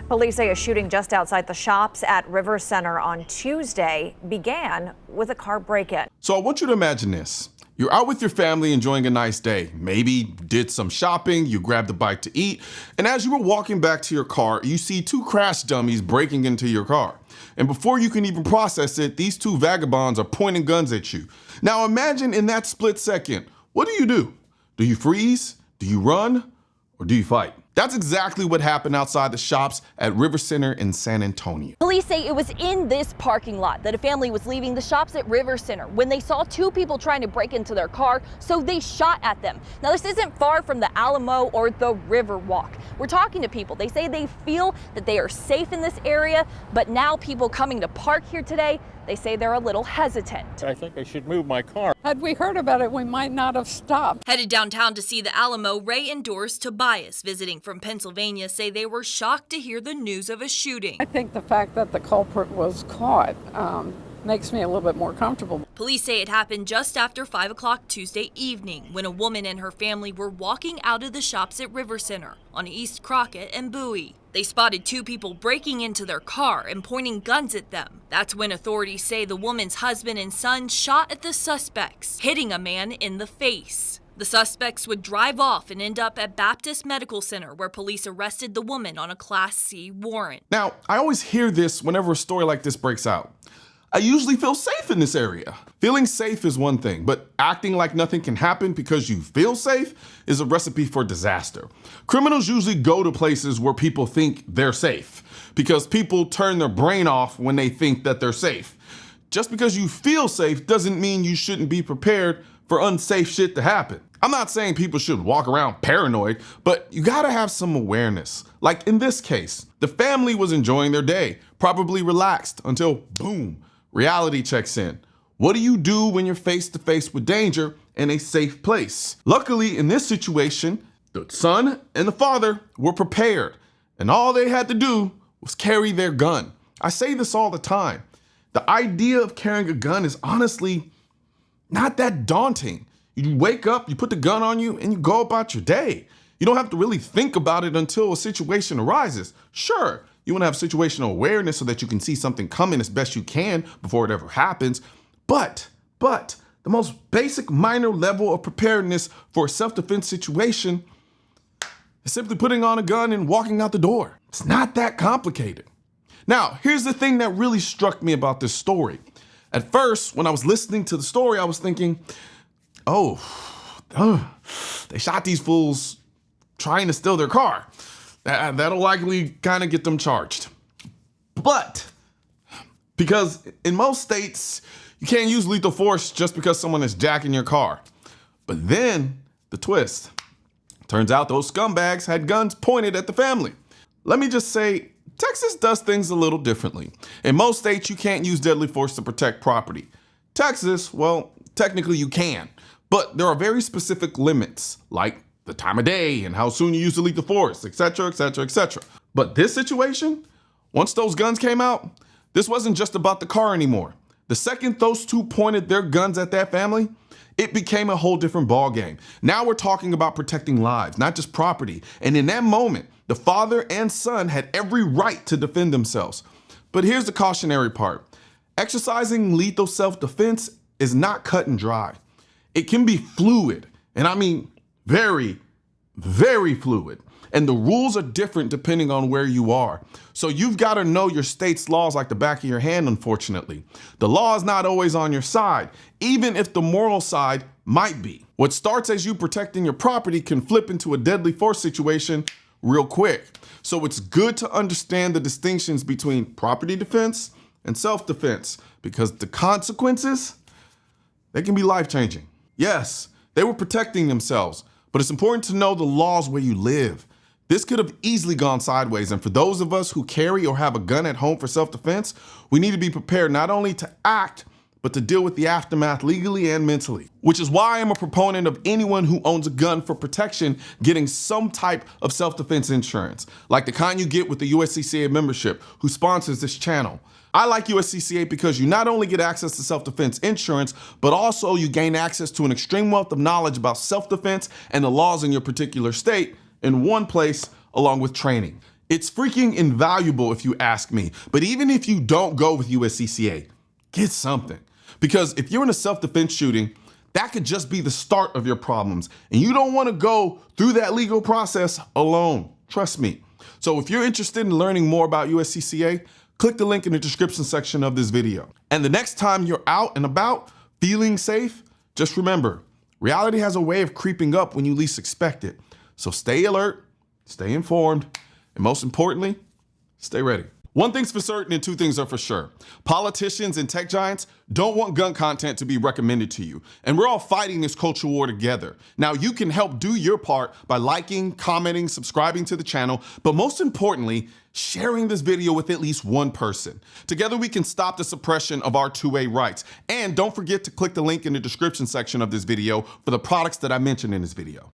Police say a shooting just outside the shops at Rivercenter on Tuesday began with a car break-in. So I want you to imagine this. You're out with your family enjoying a nice day. Maybe did some shopping, you grabbed a bite to eat, and as you were walking back to your car, you see two crash dummies breaking into your car. And before you can even process it, these two vagabonds are pointing guns at you. Now imagine in that split second, what do? Do you freeze? Do you run? Or do you fight? That's exactly what happened outside the shops at Rivercenter in San Antonio. Police say it was in this parking lot that a family was leaving the shops at Rivercenter when they saw two people trying to break into their car, so they shot at them. Now, this isn't far from the Alamo or the River Walk. We're talking to people. They say they feel that they are safe in this area, but now people coming to park here today, they say they're a little hesitant. I think I should move my car. Had we heard about it, we might not have stopped. Headed downtown to see the Alamo, Ray and Doris Tobias, visiting from Pennsylvania, say they were shocked to hear the news of a shooting. I think the fact that the culprit was caught makes me a little bit more comfortable. Police say it happened just after 5 o'clock Tuesday evening when a woman and her family were walking out of the shops at Rivercenter on East Crockett and Bowie. They spotted two people breaking into their car and pointing guns at them. That's when authorities say the woman's husband and son shot at the suspects, hitting a man in the face. The suspects would drive off and end up at Baptist Medical Center, where police arrested the woman on a Class C warrant. Now, I always hear this whenever a story like this breaks out. I usually feel safe in this area. Feeling safe is one thing, but acting like nothing can happen because you feel safe is a recipe for disaster. Criminals usually go to places where people think they're safe because people turn their brain off when they think that they're safe. Just because you feel safe doesn't mean you shouldn't be prepared for unsafe shit to happen. I'm not saying people should walk around paranoid, but you gotta have some awareness. Like in this case, the family was enjoying their day, probably relaxed until boom, reality checks in. What do you do when you're face to face with danger in a safe place? Luckily, in this situation, the son and the father were prepared, and all they had to do was carry their gun. I say this all the time. The idea of carrying a gun is honestly not that daunting. You wake up, you put the gun on you, and you go about your day. You don't have to really think about it until a situation arises. Sure, you want to have situational awareness so that you can see something coming as best you can before it ever happens. But the most basic minor level of preparedness for a self-defense situation is simply putting on a gun and walking out the door. It's not that complicated. Now, here's the thing that really struck me about this story. At first, when I was listening to the story, I was thinking, they shot these fools trying to steal their car. That'll likely kind of get them charged. But because in most states, you can't use lethal force just because someone is jacking your car. But then the twist. Turns out those scumbags had guns pointed at the family. Let me just say, Texas does things a little differently. In most states, you can't use deadly force to protect property. Texas, well, technically you can, but there are very specific limits, like the time of day and how soon you use the lethal force, etc., etc., etc. But this situation, once those guns came out, this wasn't just about the car anymore. The second those two pointed their guns at that family, it became a whole different ballgame. Now we're talking about protecting lives, not just property. And in that moment, the father and son had every right to defend themselves. But here's the cautionary part. Exercising lethal self-defense is not cut and dry. It can be fluid, and I mean very, very fluid. And the rules are different depending on where you are. So you've got to know your state's laws like the back of your hand, unfortunately. The law is not always on your side, even if the moral side might be. What starts as you protecting your property can flip into a deadly force situation real quick. So it's good to understand the distinctions between property defense and self-defense, because the consequences, they can be life-changing. Yes, they were protecting themselves, but it's important to know the laws where you live. This could have easily gone sideways, and for those of us who carry or have a gun at home for self-defense, we need to be prepared not only to act, but to deal with the aftermath legally and mentally. Which is why I'm a proponent of anyone who owns a gun for protection getting some type of self-defense insurance, like the kind you get with the USCCA membership, who sponsors this channel. I like USCCA because you not only get access to self-defense insurance, but also you gain access to an extreme wealth of knowledge about self-defense and the laws in your particular state in one place, along with training. It's freaking invaluable if you ask me. But even if you don't go with USCCA, get something. Because if you're in a self-defense shooting, that could just be the start of your problems. And you don't want to go through that legal process alone. Trust me. So if you're interested in learning more about USCCA, click the link in the description section of this video. And the next time you're out and about feeling safe, just remember, reality has a way of creeping up when you least expect it. So stay alert, stay informed, and most importantly, stay ready. One thing's for certain and two things are for sure. Politicians and tech giants don't want gun content to be recommended to you. And we're all fighting this culture war together. Now you can help do your part by liking, commenting, subscribing to the channel, but most importantly, sharing this video with at least one person. Together we can stop the suppression of our 2A rights. And don't forget to click the link in the description section of this video for the products that I mentioned in this video.